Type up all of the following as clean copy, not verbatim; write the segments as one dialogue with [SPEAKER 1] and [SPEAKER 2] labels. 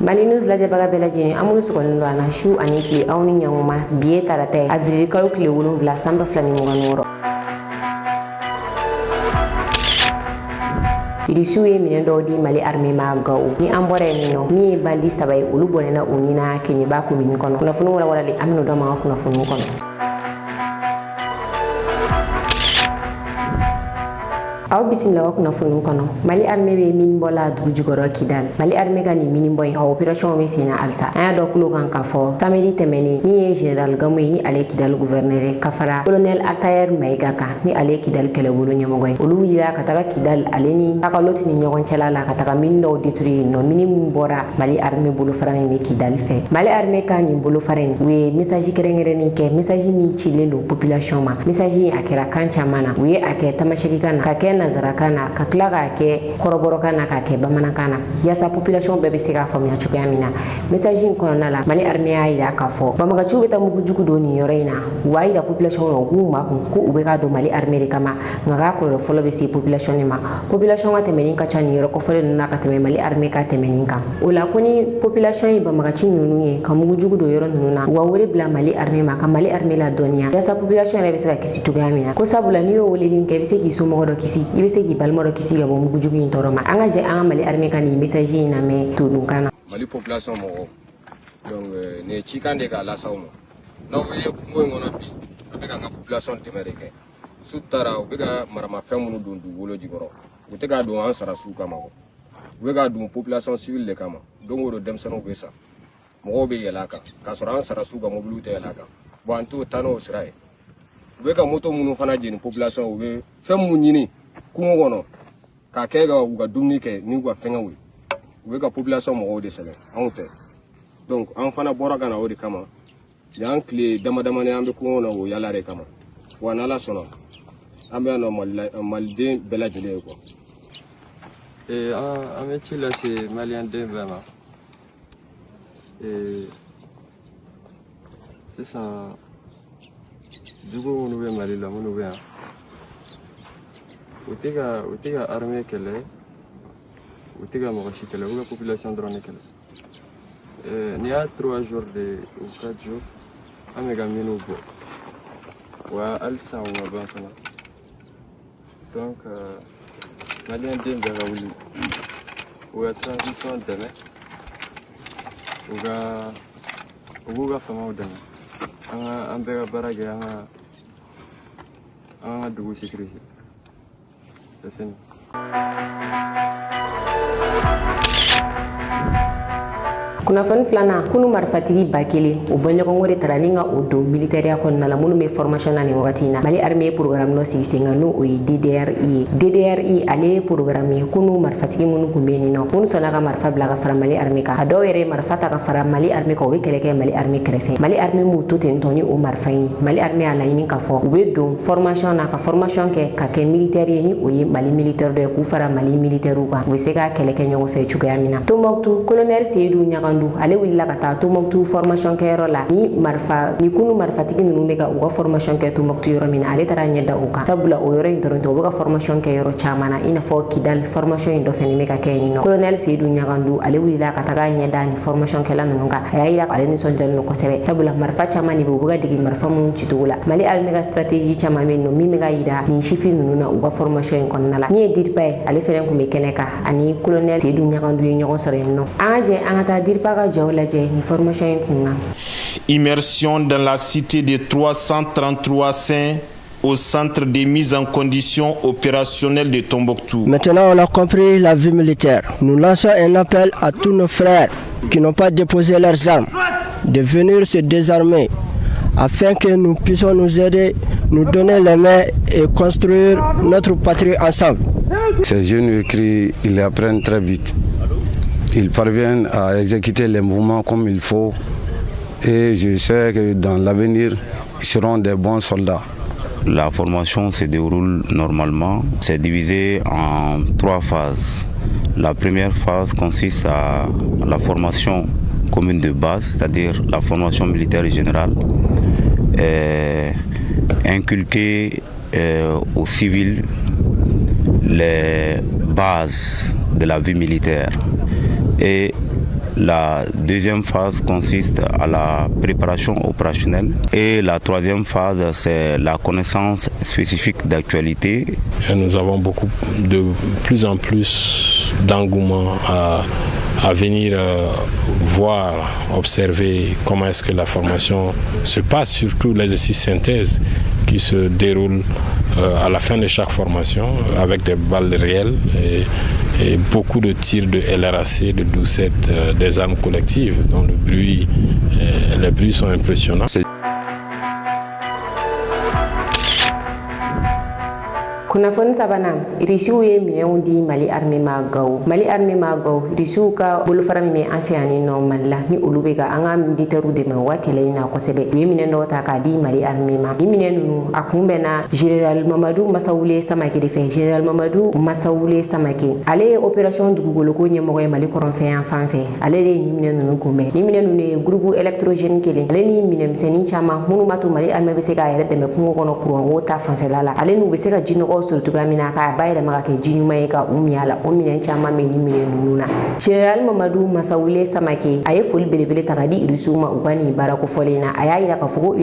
[SPEAKER 1] Mali News lajɛbaga bɛɛ lajɛlen an minnu sɔgɔlen don an na su ani tile aw ni ɲɔgɔnma bi ye tarata ye avril kalo tile 7 san 2026. Irisiw ye minɛ dɔw di Mali armée ma Gawo ni an bɔra yen nɔ min ye bandi 3 ye olu bɔnɛna o ɲina Keɲeba commune kɔnɔ. Kunnafoni walawalali an bɛn'o d'an ma an ka kunnafoniw kɔnɔ. Aw bisimila kunnafoniw kɔnɔ. Mali armée bɛ min bɔ la dugu jukɔrɔ Kidal. Mali armée ka nin mini bɔ in a opération bɛ sen na halisa. An y'a dɔn kulo kan k'a fɔ samedi tɛmɛnen min ye général Gamu ye ni ale Kidal gouverneur ye ka fara colonel Altayer Mayiga kan ni ale Kidal kɛlɛbolo ɲɛmɔgɔ ye. Olu wulila ka taga Kidal ale ni Takaloti ni ɲɔgɔn cɛla la ka taga mini dɔw détruire nɔ mini min bɔra Mali armée bolofara min bɛ Kidal fɛ. Mali armée ka nin bolofara in u ye message kɛrɛnkɛrɛnnen kɛ message min cilen don population ma. Message in a kɛra kan caman na. U ye a kɛ tamasɛki kan na ka kɛ nazarakan na ka tila k'a kɛ kɔrɔbɔrɔkan na k'a kɛ bamanankan na yaasa population bɛɛ bɛ se k'a faamuya cogoya min na. Message in kɔnɔna la Mali armée y'a yira k'a fɔ banbagaciw bɛ taa mugujugu don nin yɔrɔ in na u b'a yira population na u k'u makun ko u bɛ ka don Mali armée de kama nka k'a kɔlɔlɔ fɔlɔ bɛ se population de ma. Population ka tɛmɛni ka ca nin yɔrɔ kɔfɛlen ninnu na ka tɛmɛ Mali armée ka tɛmɛni kan. O la ko ni population ye banbagaci ninnu ye ka mugujugu don yɔrɔ ninnu na u ka wele bila Mali armée ma ka Mali armée la dɔnniya yaasa population yɛrɛ bɛ se ka kisi cogoya min na. Ko sabula n'i y'o weleli kɛ i bɛ se k'i somɔgɔ dɔ kisi i bɛ se k'i balima dɔ kisi ka bɔ mugujugu in tɔɔrɔ ma. An ka jɛ an ka Mali armée ka nin message in lamɛn todunkan na.
[SPEAKER 2] Mali population mɔgɔw donc ne cikan de k'a lasaw ma n'aw ye kungo in kɔnɔ bi a bɛ ka an ka population dɛmɛ de kɛ su taara u bɛ ka maramafɛn minnu don dugukolo jukɔrɔ u tɛ k'a don an sara su kama u bɛ k'a don population civile de kama don o don denmisɛnninw bɛ sa mɔgɔw bɛ yɛlɛ a kan k'a sɔrɔ an sara su ka mobiliw tɛ yɛlɛ a kan bon an t'o taa n'o sira ye u bɛ ka moto minnu fana jeni population u bɛ fɛn minnu ɲini kungo kɔnɔ k'a kɛ ka u ka dumuni kɛ n'u ka fɛngɛw ye u bɛ ka population mɔgɔw de sɛgɛn anw tɛ donc an fana bɔra ka na o de kama yan tile damadamani an bɛ kungo kɔnɔ o yala de kama wa n'Ala sɔnna an bɛ yan nɔ maliden bɛɛ lajɛlen ye quoi.
[SPEAKER 3] An bɛ ci lase maliyɛnden bɛɛ ma sisan dugu minnu bɛ Mali la minnu bɛ yan u tɛ ka armée kɛlɛ u tɛ ka mɔgɔ si kɛlɛ u ka population dɔrɔn de kɛlɛ n'i y'a 3 jours ou 4 jours an bɛ ka minnu bɔ wa halisa u ma ban fana donc maliyɛnden bɛɛ ka wuli u ka transition dɛmɛ u b'u ka famaw dɛmɛ an bɛɛ ka baara kɛ an ka dugu sécuriser. C'est fini.
[SPEAKER 1] Kunnafoni filanan kunu marifatigi 1000 o bɔɲɔgɔnko de taara ni ka o don militaire kɔnɔna la minnu bɛ formation na nin wagati in na. Mali armée ye programme dɔ sigi sen kan n'o ye DDRI ye. DDRI ale ye programme ye kunu marifatigi minnu tun bɛ yen nɔ minnu sɔnna ka marifa bila ka fara Mali armée kan a dɔw yɛrɛ ye marifa ta ka fara Mali armée kan u bɛ kɛlɛ kɛ Mali armée kɛrɛfɛ. Mali armée m'u to ten tɔ ni o marifa in Mali armée y'a laɲini k'a fɔ u bɛ don formation na ka formation kɛ ka kɛ militaire ye ni o ye Mali militaire dɔ ye k'u fara Mali militaire kan u bɛ se ka kɛlɛ kɛ ɲɔgɔn fɛ cogoya min na. Tombouctou colonel Seydou Ɲagandu ale wulila ka taa Tombouctou formation kɛyɔrɔ la ni kunu marifatigi ninnu bɛ ka u ka formation kɛ Tombouctou yɔrɔ min na ale taara ɲɛ da o kan sabula o yɔrɔ in dɔrɔn tɛ u bɛ ka formation kɛ yɔrɔ caman na i n'a fɔ Kidal formation in dɔ fɛnɛ bɛ ka kɛ yen nɔ. Colonel Seydou Ɲagandu ale wulila ka taga ɲɛ da ni formation kɛla ninnu kan a y'a yira ale nisɔndiyalen don kosɛbɛ sabula marifa caman de bɛ u bɛ ka dege marifa minnu cicogo la. Mali armée ka stratégie caman bɛ yen nɔ min bɛ ka yira nin sifin ninnu na u ka formation in kɔnɔna la. Min ye Diripa ye ale fɛnɛ tun bɛ kɛnɛ kan ani colonel Seydou Ɲagandu ye ɲɔgɔn sɔrɔ yen nɔ. An ka jɛ an ka taa Diripa ka jɔw lajɛ ni formation in kun na.
[SPEAKER 4] Immersion dans la cité des 333 saints au centre de mise en condition opérationnelle de Tombouctou.
[SPEAKER 5] Maintenant, on a compris la vie militaire. Nous lançons un appel à tous nos frères qui n'ont pas déposé leurs armes de venir se désarmer afin que nous puissions nous aider, nous donner les mains et construire notre patrie ensemble.
[SPEAKER 6] Ces jeunes écrits, ils apprennent très vite. Ils parviennent à exécuter les mouvements comme il faut et je sais que dans l'avenir, ils seront des bons soldats.
[SPEAKER 7] La formation se déroule normalement, c'est divisé en 3 phases. La première phase consiste à la formation commune de base, c'est-à-dire la formation militaire générale, inculquer aux civils les bases de la vie militaire. Et La deuxième phase consiste à la préparation opérationnelle. Et la troisième phase, c'est la connaissance spécifique d'actualité.
[SPEAKER 8] Et nous avons de plus en plus d'engouement à venir voir, observer comment est-ce que la formation se passe, surtout l'exercice synthèse qui se déroule à la fin de chaque formation avec des balles réelles et beaucoup de tirs de LRAC, de doucettes, des armes collectives dont les bruits sont impressionnants.
[SPEAKER 1] kunnafoni sabanan irisiw ye minɛnw di mali armée ma gawo irisiw ka bolofara min bɛ an fɛ yan nɔ mali la ni olu bɛ ka an ka militaires dɛmɛ u ka kɛlɛ in na kosɛbɛ u ye minɛn dɔw ta k'a di mali armée ma ni minɛn ninnu a kun bɛnna général Mamadou Massawule Samake de fɛ général Mamadou Massawule Samake ale ye opération dugugoloko ɲɛmɔgɔ ye mali kɔrɔnfɛ yan fan fɛ ale de ye ni minɛn ninnu kunbɛn ni minɛn ninnu ye groupe électrogène kelen ale ni minɛnmisɛnnin caman minnu b'a to mali armée bɛ se k'a yɛrɛ dɛmɛ kungo kɔnɔ kuranko ta fanfɛla la ale n'u bɛ se ka jinɔgɔw sɔrɔ cogoya min na k'a bayɛlɛma ka kɛ ji ɲuman ye ka u min a la o minɛn caman bɛ ni minɛn ninnu na général Mamadou Massawule Samake a ye foli belebele ta ka di irisiw ma u ka nin baara kofɔlen na a y'a yira k'a fɔ ko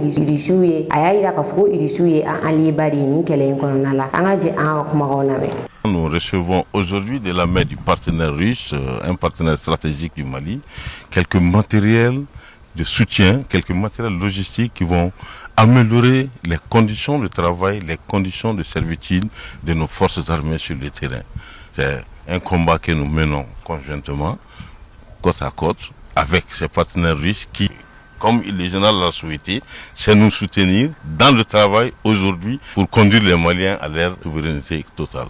[SPEAKER 1] irisiw ye an allié ba de ye nin kɛlɛ in kɔnɔna la an ka jɛ an ka kumagaw lamɛn.
[SPEAKER 9] Nous recevons aujourd'hui de la main du partenaire russe, un partenaire stratégique du Mali, quelques matériels de soutien, quelques matériels logistiques qui vont améliorer les conditions de travail, les conditions de servitude de nos forces armées sur le terrain. C'est un combat que nous menons conjointement, côte à côte, avec ces partenaires russes qui, comme le général l'a souhaité, c'est nous soutenir dans le travail aujourd'hui pour conduire les Maliens à leur souveraineté totale.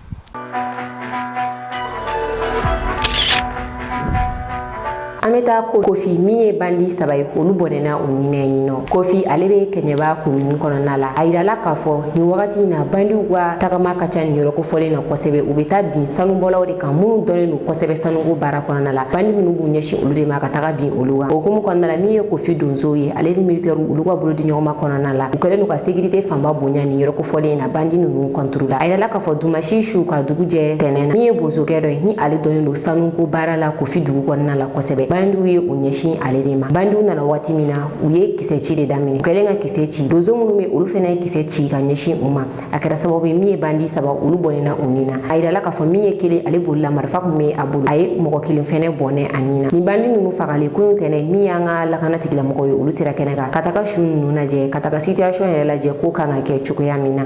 [SPEAKER 1] an bɛ taa Kofi min ye bandi saba ye olu bɔnɛna o ɲinɛ ɲin nɔ Kofi ale bɛ Kɛɲɛba komini kɔnɔna la a yirala k'a fɔ nin wagati in na bandiw ka tagama ka ca nin yɔrɔ kofɔlen na kosɛbɛ u bɛ taa bin sanubɔlaw de kan minnu dɔnnen don kosɛbɛ sanuko baara kɔnɔna la bandi minnu b'u ɲɛsin olu de ma ka taga bin olu kan o hukumu kɔnɔna la min ye Kofi Donso ye ale ni militaires olu ka bolo di ɲɔgɔn ma kɔnɔna la u kɛlen don ka sécurité fanba bonya nin yɔrɔ kofɔlen in na bandi ninnu contre la a yirala k'a fɔ Dumasi su ka dugu jɛ tɛnɛn na min ye bozokɛ dɔ ye ni ale dɔnnen don sanuko baara la Kofi dugu kɔnɔna la kosɛbɛ bandiw ye u ɲɛsin ale de ma bandiw nana waati min na u ye kisɛ ci de daminɛ u kɛlen ka kisɛ ci donso minnu bɛ olu fana ye kisɛ ci ka ɲɛsin u ma a kɛra sababu ye min ye bandi saba olu bɔnɛna u nin na a yirala k'a fɔ min ye kelen ale bolila marifa kun bɛ a bolo a ye mɔgɔ kelen fɛnɛ bɔnɛ a nin na ni bandi ninnu fagalen kunun tɛnɛ min y'an ka lakana tigilamɔgɔw ye olu sera kɛnɛ kan ka taga su ninnu lajɛ ka taga situation yɛrɛ lajɛ ko kan ka kɛ cogoya min na.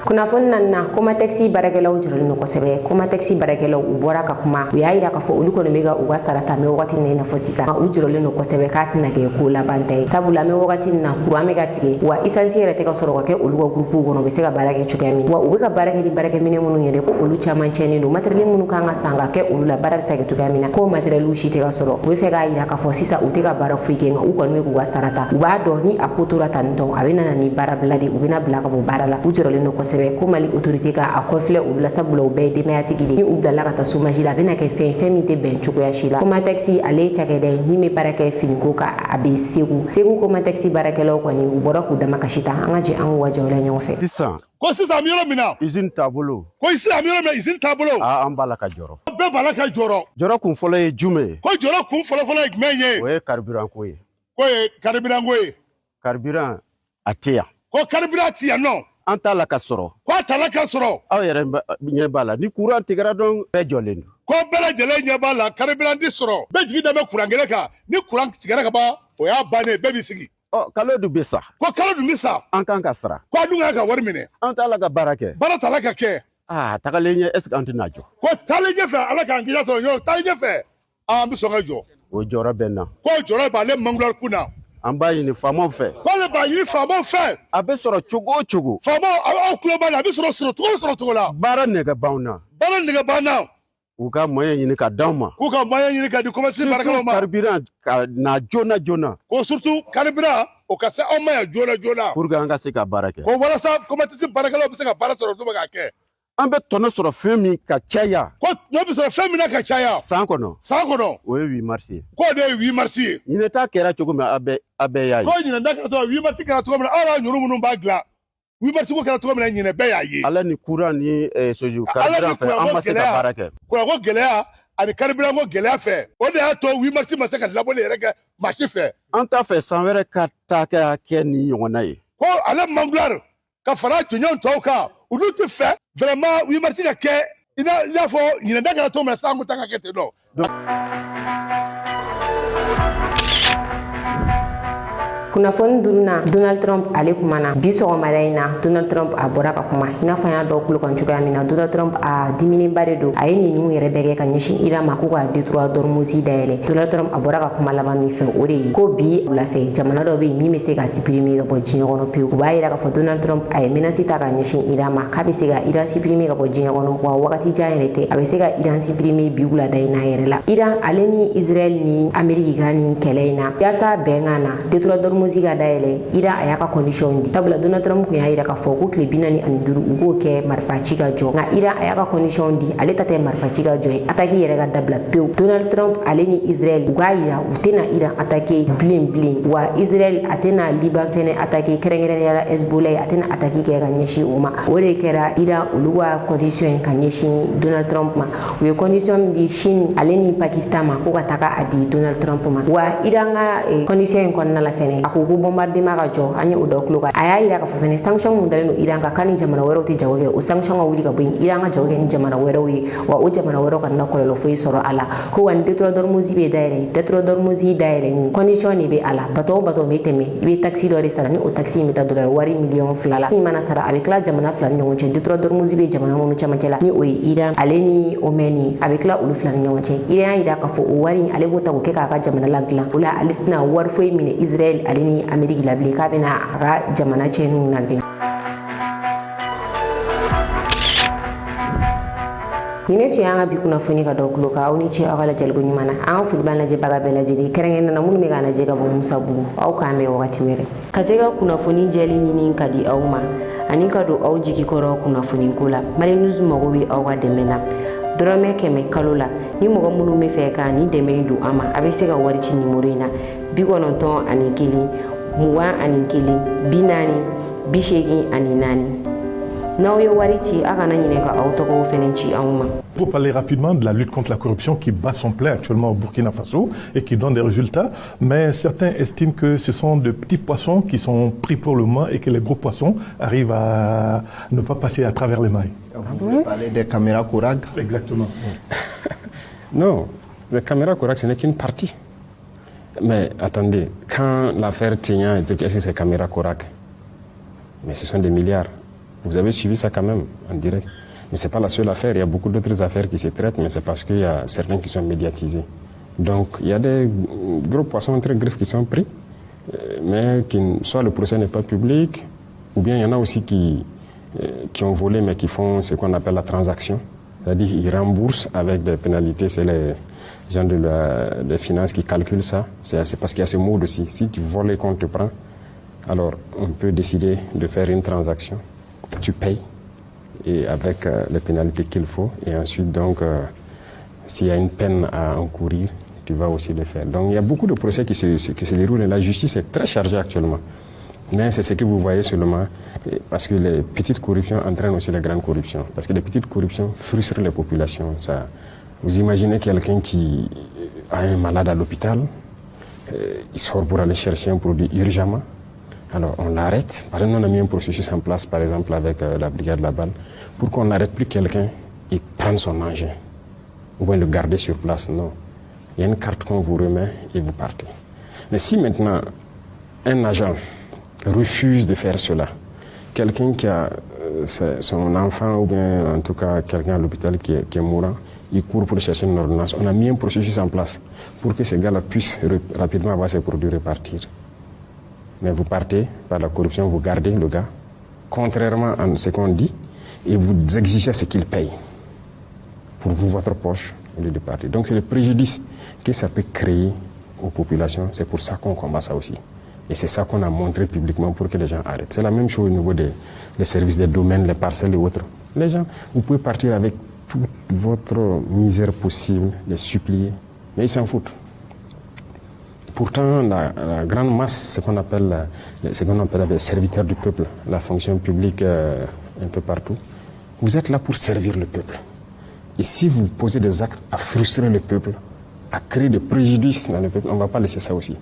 [SPEAKER 1] kunnafoni na Comatex baarakɛlaw jɔrɔlen don kosɛbɛ Comatex baarakɛlaw u bɔra ka kuma u y'a yira k'a fɔ olu kɔni bɛ ka u ka sara ta mɛ wagati min na i n'a fɔ sisan u jɔrɔlen don kosɛbɛ k'a tɛna kɛ ko laban ta ye sabula mɛ wagati min na courant bɛ ka tigɛ wa essence yɛrɛ tɛ ka sɔrɔ ka kɛ olu ka groupe kɔnɔ u bɛ se ka baara kɛ cogoya min wa u bɛ ka baara kɛ ni baarakɛminɛ minnu yɛrɛ ko olu caman tiɲɛnen don matériel minnu kan ka san ka kɛ olu la baara bɛ se ka kɛ cogoya min na ko matériel si tɛ ka sɔrɔ u bɛ fɛ k'a yira k'a fɔ sisan u tɛ ka baara foyi kɛ nka u kɔni bɛ k'u ka sara ta u b'a dɔn ni a ko tora tan tɔn a bɛ na ni baara bila de u bɛna bila ka bɔ baara la u jɔrɔlen don kosɛbɛ ko Mali autorité ka a kɔfilɛ u la sabula u bɛɛ ye denbayatigi de ni u bilala ka taa chômage la a bɛna kɛ fɛn min tɛ bɛn cogoya si la Comatex ale ye cakɛda ye min bɛ baara kɛ finiko kan a bɛ Segu Comatex baarakɛlaw kɔni u bɔra k'u dama kasi ta an ka jɛ an k'u wajɛ o la ɲɔgɔn fɛ.
[SPEAKER 10] Sisan
[SPEAKER 11] ko sisan an bɛ yɔrɔ min na
[SPEAKER 10] usine taabolo
[SPEAKER 11] ko sisan an bɛ yɔrɔ min na usine taabolo
[SPEAKER 10] an b'a la ka jɔrɔ
[SPEAKER 11] bɛɛ b'a la ka jɔrɔ
[SPEAKER 10] jɔrɔ kun fɔlɔ ye jumɛn ye
[SPEAKER 11] ko jɔrɔ kun fɔlɔ ye jumɛn ye
[SPEAKER 10] o ye carburant ko ye
[SPEAKER 11] k'o ye carburant ko ye
[SPEAKER 10] carburant a tɛ yan
[SPEAKER 11] ko carburant tɛ yan nɔ
[SPEAKER 10] an t'a la ka sɔrɔ
[SPEAKER 11] ko a t'a la ka sɔrɔ
[SPEAKER 10] aw yɛrɛ ɲɛ b'a la ni courant tigɛra dɔrɔn bɛɛ jɔlen don
[SPEAKER 11] ko bɛɛ lajɛlen ɲɛ b'a la carburant tɛ sɔrɔ bɛɛ jigi da bɛ courant kelen kan ni courant tigɛra ka ban o y'a bannen bɛɛ b'i sigi
[SPEAKER 10] kalo dun bɛ sa
[SPEAKER 11] ko kalo dun bɛ sa
[SPEAKER 10] an kan ka sara
[SPEAKER 11] ko a dun kan ka wari minɛ
[SPEAKER 10] an t'a la ka baara kɛ
[SPEAKER 11] baara t'a la ka kɛ
[SPEAKER 10] tagalen ɲɛ est ce que an tɛna jɔ
[SPEAKER 11] ko taalen ɲɛfɛ ala k'an kisi sɔrɔ yɔrɔ taalen ɲɛfɛ an bɛ sɔn ka jɔ
[SPEAKER 10] o jɔyɔrɔ bɛ n na
[SPEAKER 11] ko jɔyɔrɔ b'ale mangulari kun na
[SPEAKER 10] an b'a ɲini faamaw fɛ
[SPEAKER 11] k'ale b'a ɲini faamaw fɛ
[SPEAKER 10] a bɛ sɔrɔ cogo o cogo
[SPEAKER 11] faamaw aw tulo b'a la a bɛ sɔrɔ cogo la
[SPEAKER 10] baara nɛgɛ b'anw na
[SPEAKER 11] baara nɛgɛ b'an na
[SPEAKER 10] u ka moyen ɲini ka d'anw ma
[SPEAKER 11] k'u ka moyen ɲini ka di Comatex baarakɛlaw ma
[SPEAKER 10] carburant ka na joona joona
[SPEAKER 11] ko surtout carburant o ka se anw ma yan joona joona
[SPEAKER 10] pour que an ka se ka baara kɛ
[SPEAKER 11] ko walasa Comatex baarakɛlaw bɛ se ka baara sɔrɔ cogo k'a kɛ
[SPEAKER 10] an bɛ tɔnɔ sɔrɔ fɛn min ka caya
[SPEAKER 11] ko n'o bɛ sɔrɔ fɛn min na ka caya
[SPEAKER 10] san kɔnɔ o ye 8 mars ye
[SPEAKER 11] k'o de ye 8 mars ye
[SPEAKER 10] ɲinɛta kɛra cogo min a bɛɛ y'a ye
[SPEAKER 11] ko ɲinɛta kɛra cogo 8 mars kɛra cogo min na aw y'a ɲuru minnu b'a dilan 8 mars ko kɛra cogo min na ɲinɛ bɛɛ y'a ye
[SPEAKER 10] ala ni courant ni soju carburant fɛ an ma se ka baara kɛ
[SPEAKER 11] ko gɛlɛya ani carburant ko gɛlɛya fɛ o de y'a to 8 mars ma se ka labɔli yɛrɛ kɛ marché fɛ
[SPEAKER 10] an t'a fɛ san wɛrɛ ka taa kɛ ni ɲɔgɔnna ye
[SPEAKER 11] ko ale mangulari ka fara jɔnjɔn tɔw kan olu tɛ fɛ vraiment 8 mars ka kɛ i n'a fɔ ɲinɛda kɛra cogo min na san ko ta ka kɛ ten dɔ
[SPEAKER 1] kunnafoni duruna Donald Trump ale kumana bi sɔgɔmada in na Donald Trump a bɔra ka kuma i n'a fɔ y'a dɔn kulo kan cogoya min na Donald Trump a diminenba de don a ye ninnu yɛrɛ bɛɛ kɛ ka ɲɛsin Iran ma ko ka Detroit d'Ormuz dayɛlɛ Donald Trump a bɔra ka kuma laban min fɛ o de ye ko bi wulafɛ jamana dɔ bɛ yen min bɛ se ka supprimer ka bɔ diɲɛ kɔnɔ pewu u b'a yira k'a fɔ Donald Trump a ye menace ta ka ɲɛsin Iran ma k'a bɛ se ka Iran supprimer ka bɔ diɲɛ kɔnɔ wa wagati jan yɛrɛ tɛ a bɛ se ka Iran supprimer bi wulada in na yɛrɛ la Iran ale ni Israel ni Ameriki ka ni kɛlɛ in na yaasa bɛn ka na Detroit d'Ormuz ka dayɛlɛ Iran a y'a ka condition di sabula Donald Trump kun y'a yira k'a fɔ ko tile 45 u k'o kɛ marifa ci ka jɔ nka Iran a y'a ka condition di ale ta tɛ marifa ci ka jɔ ye attaque yɛrɛ ka dabila pewu Donald Trump ale ni Israel u k'a yira u tɛna Iran attaque bilen wa Israel a tɛna Liban fɛnɛ attaque kɛrɛnkɛrɛnnenya Hezbollah ye a tɛna attaque kɛ ka ɲɛsin o ma o de kɛra Iran olu ka condition ka ɲɛsin Donald Trump ma u ye condition min di Chine ale ni Pakistan ma ko ka taga a di Donald Trump ma wa Iran ka condition in kɔnɔna la fɛnɛ a ko bombardement ka jɔ an ye o dɔ kulo kan a y'a yira k'a fɔ fɛnɛ sanction mun dalen don Iran kan k'a ni jamana wɛrɛw tɛ jago kɛ o sanction ka wuli ka bɔ yen Iran ka jago kɛ ni jamana wɛrɛw ye wa o jamana wɛrɛw kana kɔlɔlɔ foyi sɔrɔ a la ko wa ni Detroit d'Ormuz bɛ dayɛlɛ Detroit d'Ormuz dayɛlɛ ni condition de bɛ a la bateau bɛ tɛmɛ i bɛ taxi dɔ de sara ni o taxi in bɛ taa dollar wari $2,000,000 la i mana sara a bɛ tila jamana fila ni ɲɔgɔn cɛ Detroit d'Ormuz bɛ jamana minnu cɛmancɛ la ni o ye Iran ale ni Oman a bɛ tila olu fila ni ɲɔgɔn cɛ Iran y'a yira k'a fɔ o wari ale b'o ta k'o kɛ k'a ka jamana ladilan o la ale tɛna wari foyi minɛ Israel ale ni Ameriki la bilen k'a bɛna a ka jamana cɛnniw ladilan ni ne tun y'an ka bi kunnafoni ka dɔ kulo kan aw ni ce aw ka lajɛliko ɲuman na an ka foli b'an lajɛbaga bɛɛ lajɛlen kɛrɛnkɛrɛnnena minnu bɛ k'an lajɛ ka bɔ Musabugu aw k'an bɛn wagati wɛrɛ ka se ka kunnafoni jɛli ɲini ka di aw ma ani ka don aw jigi kɔrɔ kunnafoniko la Mali News mago bɛ aw ka dɛmɛ na dɔrɔmɛ 100 kalo la ni mɔgɔ minnu bɛ fɛ ka ni dɛmɛ don an ma a bɛ se ka wari ci nimero in na 91 21 41 40 84 n'aw ye wari ci a kana ɲinɛ ka aw tɔgɔw fɛnɛ ci anw ma.
[SPEAKER 12] Pour parler rapidement de la lutte contre la corruption qui bat son plein actuellement au Burkina Faso et qui donne des résultats, mais certains estiment que ce sont de petits poissons qui sont pris pour le moment et que les gros poissons arrivent à ne pas passer à travers les mailles.
[SPEAKER 5] Vous voulez parler des caméras Kourag?
[SPEAKER 12] Exactement.
[SPEAKER 13] Non, les caméras Kourag, ce n'est qu'une partie. Mais attendez, quand l'affaire Tignan, est-ce que c'est caméras Kourag? Mais ce sont des milliards. Vous avez suivi ça quand même en direct. Mais ce n'est pas la seule affaire. Il y a beaucoup d'autres affaires qui se traitent, mais c'est parce qu'il y a certains qui sont médiatisés. Donc il y a des gros poissons très griffes qui sont pris, mais soit le procès n'est pas public, ou bien il y en a aussi qui ont volé, mais qui font ce qu'on appelle la transaction. C'est-à-dire qu'ils remboursent avec des pénalités. C'est les gens des finances qui calculent ça. C'est parce qu'il y a ce mode aussi. Si tu voles et qu'on te prend, alors on peut décider de faire une transaction. Tu payes et avec les pénalités qu'il faut et ensuite donc s'il y a une peine à encourir, tu vas aussi le faire. Donc il y a beaucoup de procès qui se déroulent et la justice est très chargée actuellement. Mais c'est ce que vous voyez seulement parce que les petites corruptions entraînent aussi les grandes corruptions. Parce que les petites corruptions frustrent les populations. Ça, vous imaginez quelqu'un qui a un malade à l'hôpital, il sort pour aller chercher un produit urgemment. Alors on l'arrête, par exemple on a mis un processus en place par exemple avec la brigade Laballe pour qu'on n'arrête plus quelqu'un et prendre son engin ou bien le garder sur place, non. Il y a une carte qu'on vous remet et vous partez. Mais si maintenant un agent refuse de faire cela, quelqu'un qui a son enfant ou bien en tout cas quelqu'un à l'hôpital qui est mourant, il court pour chercher une ordonnance, on a mis un processus en place pour que ce gars-là puisse rapidement avoir ses produits repartir. Mais vous partez par la corruption, vous gardez le gars, contrairement à ce qu'on dit, et vous exigez ce qu'il paye pour vous, votre poche, au lieu de partir. Donc c'est le préjudice que ça peut créer aux populations. C'est pour ça qu'on combat ça aussi. Et c'est ça qu'on a montré publiquement pour que les gens arrêtent. C'est la même chose au niveau des services des domaines, les parcelles et autres. Les gens, vous pouvez partir avec toute votre misère possible, les supplier, mais ils s'en foutent. Pourtant, la grande masse, ce qu'on appelle les serviteurs du peuple, la fonction publique un peu partout, vous êtes là pour servir le peuple. Et si vous posez des actes à frustrer le peuple, à créer des préjudices dans le peuple, on ne va pas laisser ça aussi.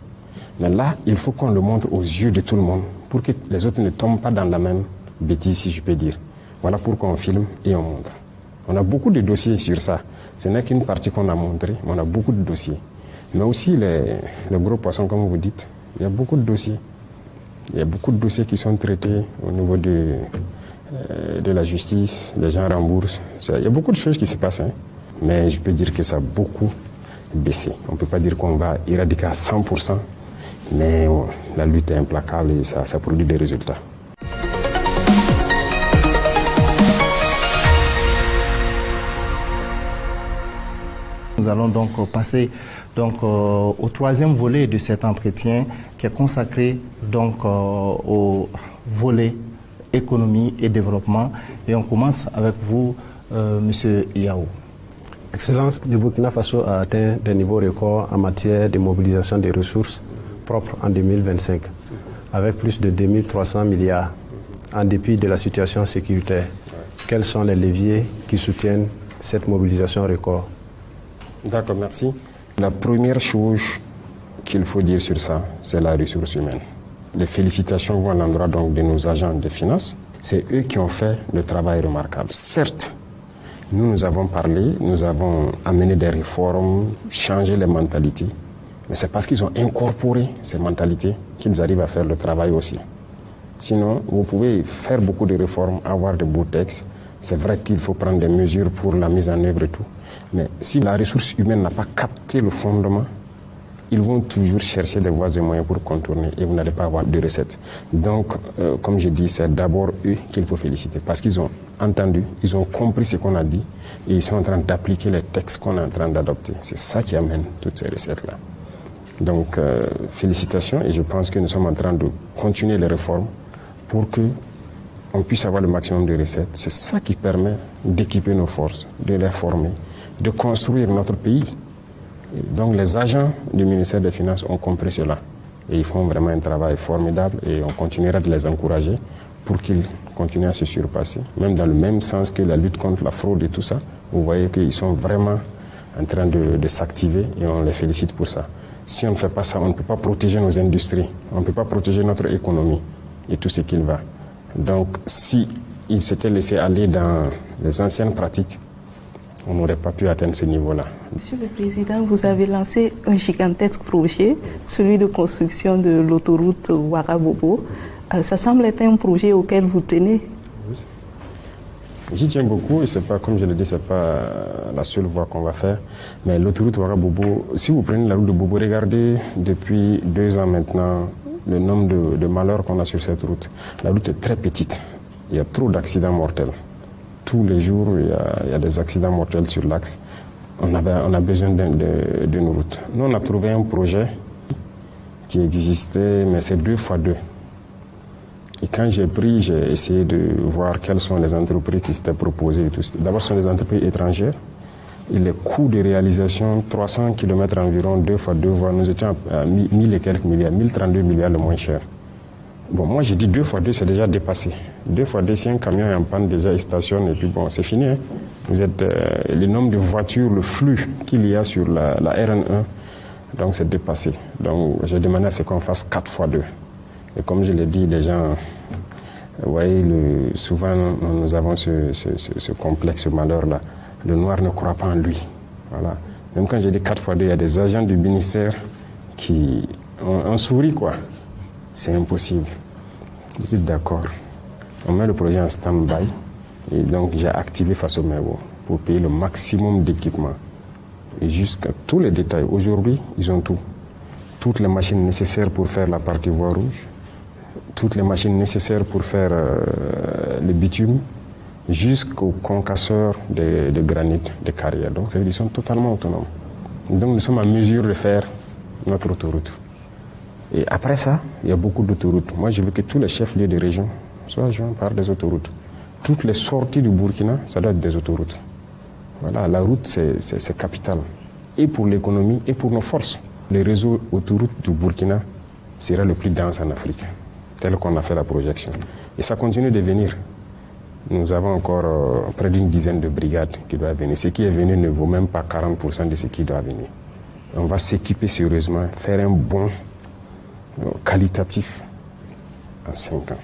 [SPEAKER 13] Mais là, il faut qu'on le montre aux yeux de tout le monde pour que les autres ne tombent pas dans la même bêtise, si je peux dire. Voilà pourquoi on filme et on montre. On a beaucoup de dossiers sur ça. Ce n'est qu'une partie qu'on a montrée, mais on a beaucoup de dossiers. Mais aussi les gros poissons, comme vous dites, il y a beaucoup de dossiers. Il y a beaucoup de dossiers qui sont traités au niveau de la justice, les gens remboursent. Il y a beaucoup de choses qui se passent, hein. Mais je peux dire que ça a beaucoup baissé. On ne peut pas dire qu'on va éradiquer à 100%, mais la lutte est implacable et ça produit des résultats.
[SPEAKER 14] Nous allons donc passer au troisième volet de cet entretien qui est consacré donc au volet économie et développement. Et on commence avec vous, Monsieur Yao.
[SPEAKER 10] Excellence, le Burkina Faso a atteint des niveaux records en matière de mobilisation des ressources propres en 2025, avec plus de 2300 milliards, en dépit de la situation sécuritaire. Quels sont les leviers qui soutiennent cette mobilisation record?
[SPEAKER 13] D'accord, merci. La première chose qu'il faut dire sur ça, c'est la ressource humaine. Les félicitations vont à l'endroit donc de nos agents de finances. C'est eux qui ont fait le travail remarquable. Certes, nous avons parlé, nous avons amené des réformes, changé les mentalités. Mais c'est parce qu'ils ont incorporé ces mentalités qu'ils arrivent à faire le travail aussi. Sinon, vous pouvez faire beaucoup de réformes, avoir de beaux textes. C'est vrai qu'il faut prendre des mesures pour la mise en œuvre et tout. Mais si la ressource humaine n'a pas capté le fondement, ils vont toujours chercher des voies et moyens pour contourner et vous n'allez pas avoir de recettes. Donc, comme je dis, c'est d'abord eux qu'il faut féliciter parce qu'ils ont entendu, ils ont compris ce qu'on a dit et ils sont en train d'appliquer les textes qu'on est en train d'adopter. C'est ça qui amène toutes ces recettes-là. Donc, félicitations et je pense que nous sommes en train de continuer les réformes pour qu'on puisse avoir le maximum de recettes. C'est ça qui permet d'équiper nos forces, de les former, de construire notre pays. Et donc les agents du ministère des Finances ont compris cela. Et ils font vraiment un travail formidable et on continuera de les encourager pour qu'ils continuent à se surpasser. Même dans le même sens que la lutte contre la fraude et tout ça, vous voyez qu'ils sont vraiment en train de s'activer et on les félicite pour ça. Si on ne fait pas ça, on ne peut pas protéger nos industries, on ne peut pas protéger notre économie et tout ce qu'il va. Donc si ils s'étaient laissés aller dans les anciennes pratiques, on n'aurait pas pu atteindre ce niveau-là.
[SPEAKER 15] Monsieur le Président, vous avez lancé un gigantesque projet, celui de construction de l'autoroute Ouagabobo. Ça semble être un projet auquel vous tenez.
[SPEAKER 13] J'y tiens beaucoup et c'est pas, comme je l'ai dit, c'est pas la seule voie qu'on va faire. Mais l'autoroute Ouagabobo, si vous prenez la route de Bobo, regardez depuis 2 ans maintenant le nombre de malheurs qu'on a sur cette route. La route est très petite. Il y a trop d'accidents mortels. Tous les jours, il y a des accidents mortels sur l'axe. On a besoin d'une route. Nous, on a trouvé un projet qui existait, mais c'est 2x2. Et quand j'ai essayé de voir quelles sont les entreprises qui s'étaient proposées. D'abord, ce sont des entreprises étrangères. Et les coûts de réalisation, 300 km environ, 2x2 voies, nous étions à 1000 et quelques milliards, 1032 milliards le moins cher. Bon, moi j'ai dit 2x2, c'est déjà dépassé. 2x2, si un camion est en panne, déjà il stationne et puis bon, c'est fini. Hein. Vous êtes le nombre de voitures, le flux qu'il y a sur la RN1, donc c'est dépassé. Donc j'ai demandé à ce qu'on fasse 4x2. Et comme je l'ai dit, les gens, vous voyez, souvent nous avons ce complexe, ce malheur-là. Le noir ne croit pas en lui. Voilà. Même quand j'ai dit 4x2, il y a des agents du ministère qui ont un sourire, quoi. C'est impossible. Je dis d'accord. On met le projet en stand-by. Et donc j'ai activé Faso Mewo pour payer le maximum d'équipement. Et jusqu'à tous les détails. Aujourd'hui, ils ont tout. Toutes les machines nécessaires pour faire la partie voie rouge. Toutes les machines nécessaires pour faire le bitume. Jusqu'aux concasseurs de granit, de carrières. Donc ça veut dire qu'ils sont totalement autonomes. Donc nous sommes en mesure de faire notre autoroute. Et après ça, il y a beaucoup d'autoroutes. Moi, je veux que tous les chefs-lieux de région soient joints par des autoroutes. Toutes les sorties du Burkina, ça doit être des autoroutes. Voilà, la route, c'est capital. Et pour l'économie, et pour nos forces. le réseau autoroute du Burkina sera le plus dense en Afrique, tel qu'on a fait la projection. Et ça continue de venir. Nous avons encore près d'une dizaine de brigades qui doivent venir. Ce qui est venu ne vaut même pas 40% de ce qui doit venir. On va s'équiper sérieusement, faire un bond qualitatif en 5 ans.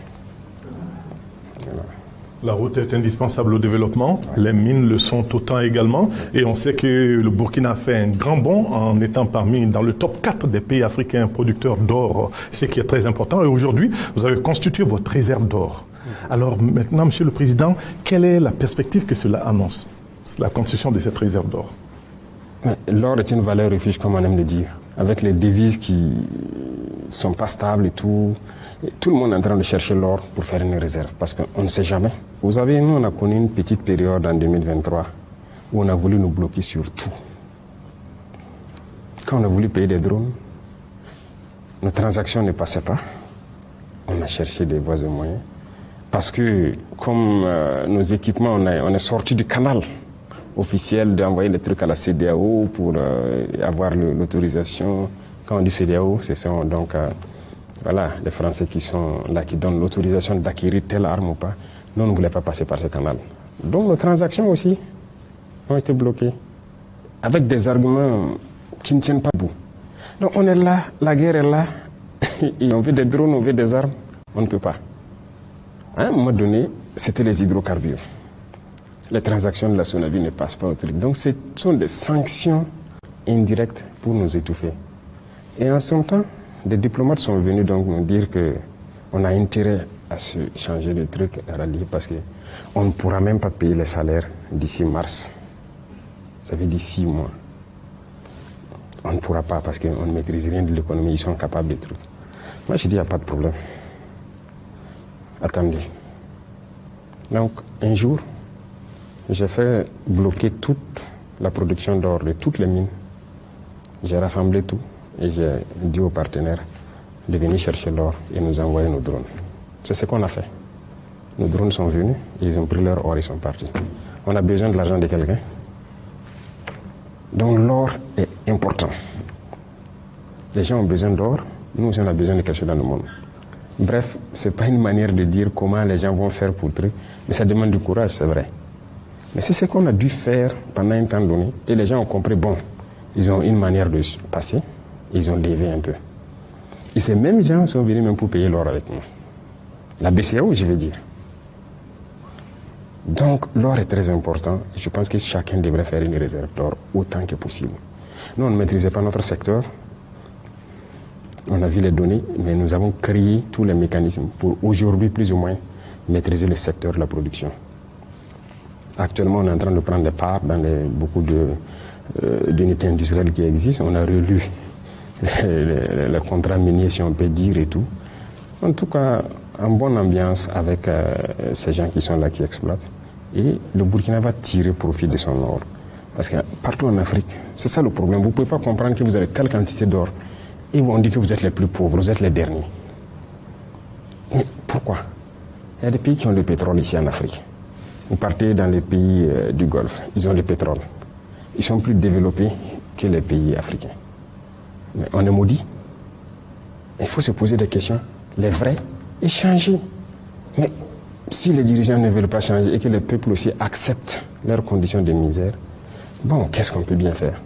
[SPEAKER 13] Voilà.
[SPEAKER 12] La route est indispensable au développement, les mines le sont autant également, et on sait que le Burkina fait un grand bond en étant dans le top 4 des pays africains producteurs d'or, ce qui est très important. Et aujourd'hui, vous avez constitué votre réserve d'or. Alors maintenant, Monsieur le Président, quelle est la perspective que cela annonce, la constitution de cette réserve d'or?
[SPEAKER 13] L'or est une valeur refuge, comme on aime le dire, avec les devises qui ne sont pas stables et tout. Et tout le monde est en train de chercher l'or pour faire une réserve, parce qu'on ne sait jamais. Vous savez, nous, on a connu une petite période en 2023 où on a voulu nous bloquer sur tout. Quand on a voulu payer des drones, nos transactions ne passaient pas. On a cherché des voies et moyens. Parce que, comme nos équipements, on est sorti du canal officiel d'envoyer les trucs à la CEDEAO pour avoir l'autorisation. Quand on dit CEDEAO, c'est ça, donc voilà, les Français qui sont là, qui donnent l'autorisation d'acquérir telle arme ou pas. Nous, on ne voulait pas passer par ce canal. Donc nos transactions aussi ont été bloquées avec des arguments qui ne tiennent pas debout. Donc on est là, la guerre est là, et on veut des drones, on veut des armes, on ne peut pas. À un moment donné, c'était les hydrocarbures. Les transactions de la Sonavi ne passent pas au truc. Donc ce sont des sanctions indirectes pour nous étouffer. Et en ce temps, des diplomates sont venus donc nous dire qu'on a intérêt à se changer de truc, à rallier, parce qu'on ne pourra même pas payer les salaires d'ici mars. Ça veut dire 6 mois. On ne pourra pas parce qu'on ne maîtrise rien de l'économie, ils sont capables de trucs. Moi je dis, il n'y a pas de problème. Attendez. Donc un jour, j'ai fait bloquer toute la production d'or de toutes les mines. J'ai rassemblé tout et j'ai dit aux partenaires de venir chercher l'or et nous envoyer nos drones. C'est ce qu'on a fait. Nos drones sont venus, ils ont pris leur or, ils sont partis. On a besoin de l'argent de quelqu'un. Donc l'or est important. Les gens ont besoin d'or, nous aussi on a besoin de quelque chose dans le monde. Bref, ce n'est pas une manière de dire comment les gens vont faire pour truc, mais ça demande du courage, c'est vrai. Mais c'est ce qu'on a dû faire pendant un temps donné, et les gens ont compris, bon, ils ont une manière de passer, ils ont dévié un peu. Et ces mêmes gens sont venus même pour payer l'or avec nous. La BCAO, je veux dire. Donc l'or est très important, et je pense que chacun devrait faire une réserve d'or autant que possible. Nous, on ne maîtrisait pas notre secteur, on a vu les données, mais nous avons créé tous les mécanismes pour aujourd'hui, plus ou moins, maîtriser le secteur de la production. Actuellement, on est en train de prendre des parts dans beaucoup d'unités industrielles qui existent. On a relu les contrats miniers, si on peut dire, et tout. En tout cas, en bonne ambiance avec ces gens qui sont là, qui exploitent. Et le Burkina va tirer profit de son or. Parce que partout en Afrique, c'est ça le problème. Vous ne pouvez pas comprendre que vous avez telle quantité d'or. Et on dit que vous êtes les plus pauvres, vous êtes les derniers. Mais pourquoi? Il y a des pays qui ont le pétrole ici en Afrique. Vous partez dans les pays du Golfe, ils ont le pétrole. Ils sont plus développés que les pays africains. Mais on est maudit. Il faut se poser des questions, les vraies, et changer. Mais si les dirigeants ne veulent pas changer et que le peuple aussi accepte leurs conditions de misère, bon, qu'est-ce qu'on peut bien faire?